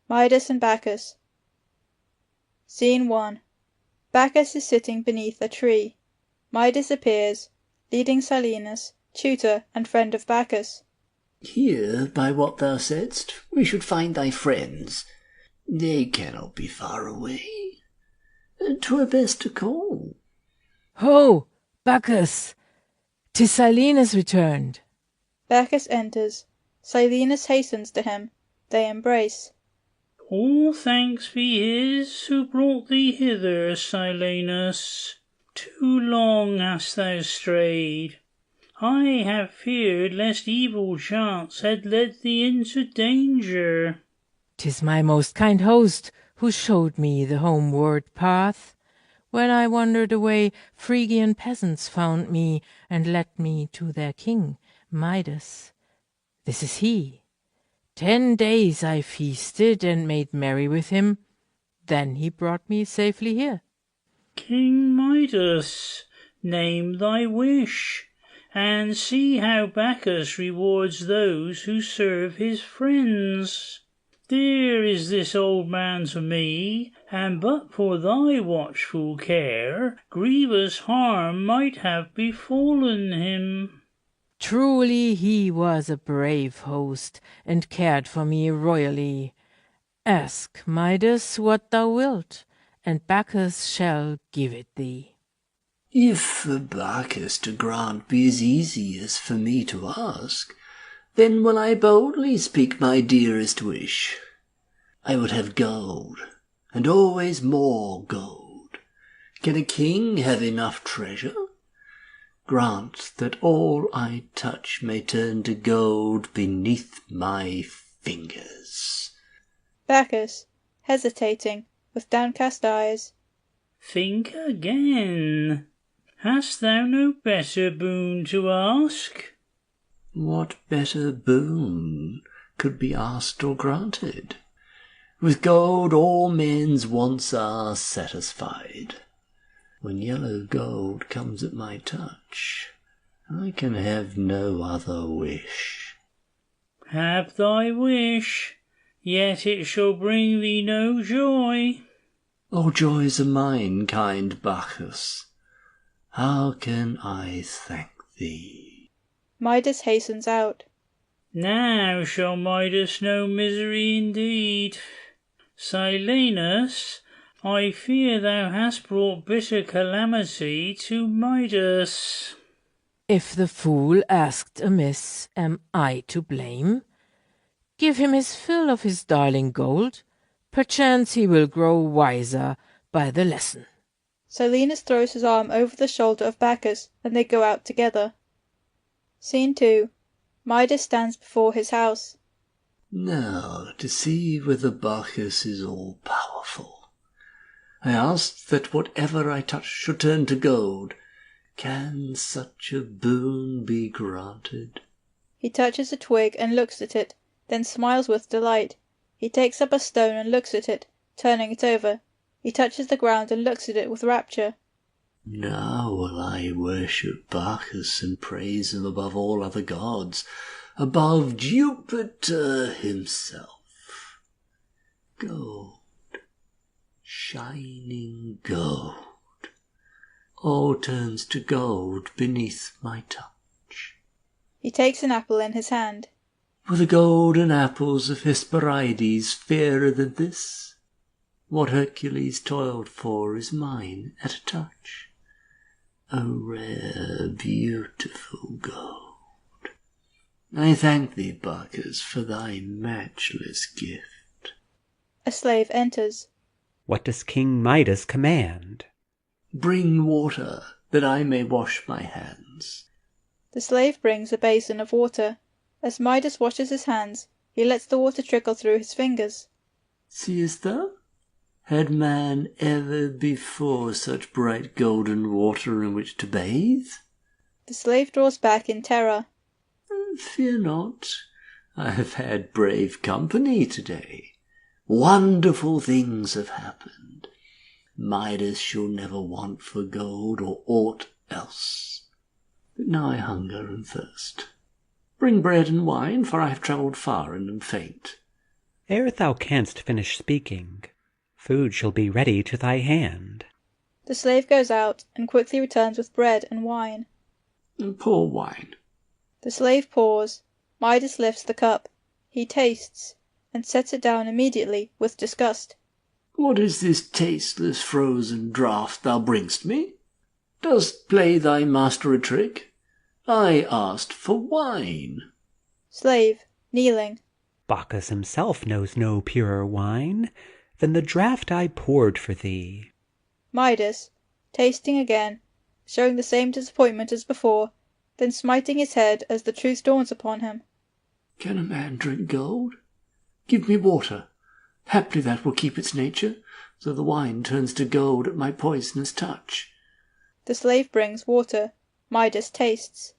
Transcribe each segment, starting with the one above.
Midas and Bacchus. Scene 1. Bacchus is sitting beneath a tree. Midas appears, leading Silenus, tutor and friend of Bacchus. Here, by what thou saidst, we should find thy friends. They cannot be far away. 'Twere best to call. Ho, Bacchus! 'Tis Silenus returned. Bacchus enters. Silenus hastens to him. They embrace. All thanks be his who brought thee hither, Silenus. Too long hast thou strayed. I have feared lest evil chance had led thee into danger. 'Tis my most kind host who showed me the homeward path. When I wandered away, Phrygian peasants found me and led me to their king, Midas. This is he. 10 days I feasted and made merry with him. Then he brought me safely here. King Midas, name thy wish, and see how Bacchus rewards those who serve his friends. Dear is this old man to me, and but for thy watchful care, grievous harm might have befallen him. Truly he was a brave host, and cared for me royally. Ask, Midas, what thou wilt, and Bacchus shall give it thee. If for Bacchus to grant be as easy as for me to ask, then will I boldly speak my dearest wish. I would have gold, and always more gold. Can a king have enough treasure? Grant that all I touch may turn to gold beneath my fingers. Bacchus, hesitating, with downcast eyes. Think again. Hast thou no better boon to ask? What better boon could be asked or granted? With gold all men's wants are satisfied. When yellow gold comes at my touch, I can have no other wish. Have thy wish, yet it shall bring thee no joy. All joys are mine, kind Bacchus. How can I thank thee? Midas hastens out. Now shall Midas know misery indeed. Silenus, I fear thou hast brought bitter calamity to Midas. If the fool asked amiss, am I to blame? Give him his fill of his darling gold. Perchance he will grow wiser by the lesson. Silenus throws his arm over the shoulder of Bacchus, and they go out together. Scene 2. Midas stands before his house. Now, to see whether Bacchus is all-powerful, I asked that whatever I touch should turn to gold. Can such a boon be granted? He touches a twig and looks at it, then smiles with delight. He takes up a stone and looks at it, turning it over. He touches the ground and looks at it with rapture. Now will I worship Bacchus and praise him above all other gods, above Jupiter himself. Gold, shining gold, all turns to gold beneath my touch. He takes an apple in his hand. Were the golden apples of Hesperides fairer than this? What Hercules toiled for is mine at a touch. A rare, beautiful gold. I thank thee, Bacchus, for thy matchless gift. A slave enters. What does King Midas command? Bring water, that I may wash my hands. The slave brings a basin of water. As Midas washes his hands, he lets the water trickle through his fingers. Seest thou? Had man ever before such bright golden water in which to bathe? The slave draws back in terror. Fear not, I have had brave company today. Wonderful things have happened. Midas shall never want for gold or aught else. But now I hunger and thirst. Bring bread and wine, for I have travelled far and am faint. Ere thou canst finish speaking, food shall be ready to thy hand. The slave goes out, and quickly returns with bread and wine. Pour wine. The slave pours. Midas lifts the cup. He tastes, and sets it down immediately with disgust. What is this tasteless frozen draught thou bringst me? Dost play thy master a trick? I asked for wine. Slave, kneeling. Bacchus himself knows no purer wine than the draught I poured for thee. Midas, tasting again, showing the same disappointment as before, then smiting his head as the truth dawns upon him. Can a man drink gold? Give me water. Haply that will keep its nature, so the wine turns to gold at my poisonous touch. The slave brings water. Midas tastes.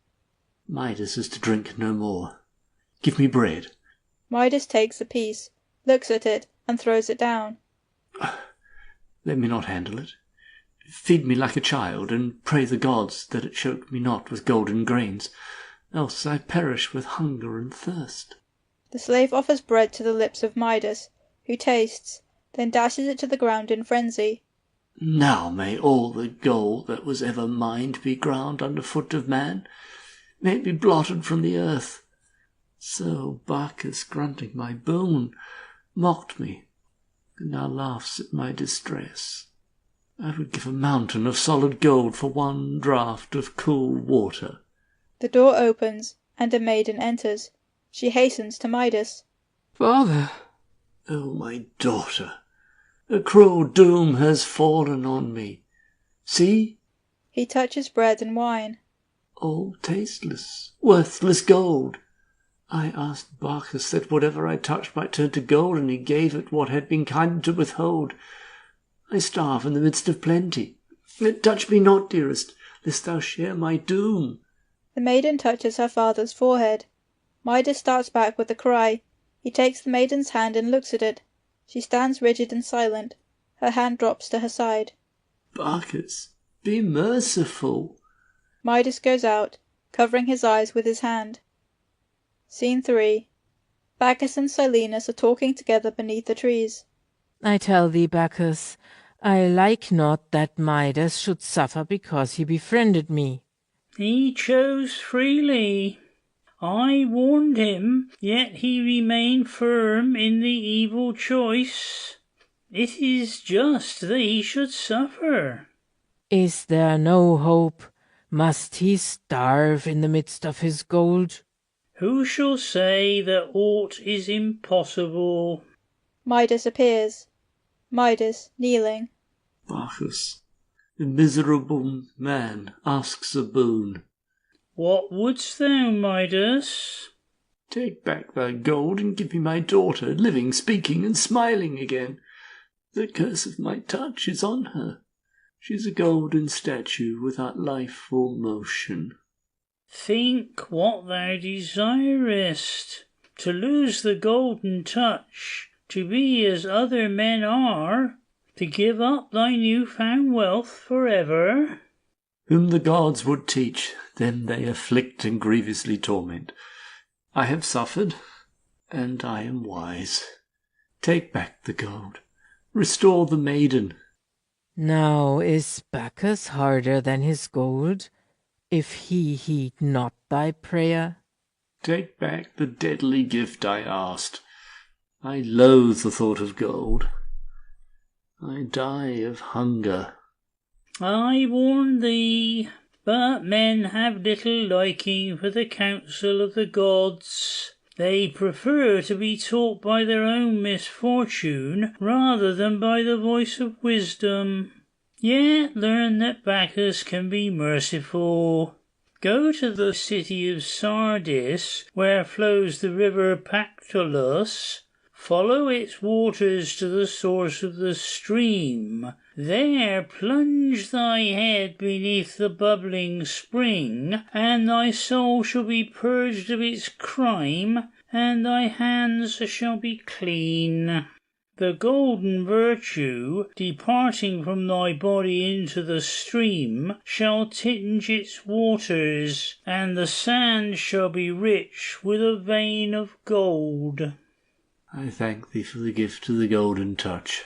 Midas is to drink no more. Give me bread. Midas takes a piece, looks at it, and throws it down. Let me not handle it. Feed me like a child, and pray the gods that it choke me not with golden grains, else I perish with hunger and thirst. The slave offers bread to the lips of Midas, who tastes, then dashes it to the ground in frenzy. Now may all the gold that was ever mine be ground under foot of man, may it be blotted from the earth. So Bacchus, granting my boon, mocked me, and now laughs at my distress. I would give a mountain of solid gold for one draught of cool water. The door opens, and a maiden enters. She hastens to Midas. Father! O my daughter, a cruel doom has fallen on me. See! He touches bread and wine. All tasteless, worthless gold. I asked Bacchus that whatever I touched might turn to gold, and he gave it what had been kind to withhold. I starve in the midst of plenty. Touch me not, dearest, lest thou share my doom. The maiden touches her father's forehead. Midas starts back with a cry. He takes the maiden's hand and looks at it. She stands rigid and silent. Her hand drops to her side. Bacchus, be merciful. Midas goes out, covering his eyes with his hand. Scene 3. Bacchus and Silenus are talking together beneath the trees. I tell thee, Bacchus, I like not that Midas should suffer because he befriended me. He chose freely. I warned him, yet he remained firm in the evil choice. It is just that he should suffer. Is there no hope? Must he starve in the midst of his gold? Who shall say that aught is impossible? Midas appears. Midas, kneeling. Bacchus, the miserable man, asks a boon. What wouldst thou, Midas? Take back thy gold and give me my daughter, living, speaking, and smiling again. The curse of my touch is on her. She is a golden statue without life or motion. Think what thou desirest. To lose the golden touch, to be as other men are, to give up thy new-found wealth forever. Whom the gods would teach, them they afflict and grievously torment. I have suffered, and I am wise. Take back the gold. Restore the maiden. Now is Bacchus harder than his gold, if he heed not thy prayer? Take back the deadly gift I asked. I loathe the thought of gold. I die of hunger. I warn thee, but men have little liking for the counsel of the gods. They prefer to be taught by their own misfortune rather than by the voice of wisdom. Yet learn that Bacchus can be merciful. Go to the city of Sardis, where flows the river Pactolus. Follow its waters to the source of the stream. There plunge thy head beneath the bubbling spring, and thy soul shall be purged of its crime, and thy hands shall be clean. The golden virtue, departing from thy body into the stream, shall tinge its waters, and the sand shall be rich with a vein of gold. I thank thee for the gift of the golden touch.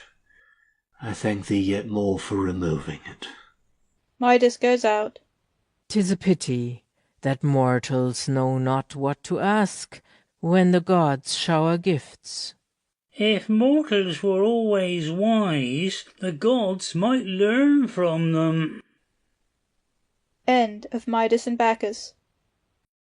I thank thee yet more for removing it. Midas goes out. 'Tis a pity that mortals know not what to ask when the gods shower gifts. If mortals were always wise, the gods might learn from them. End of Midas and Bacchus.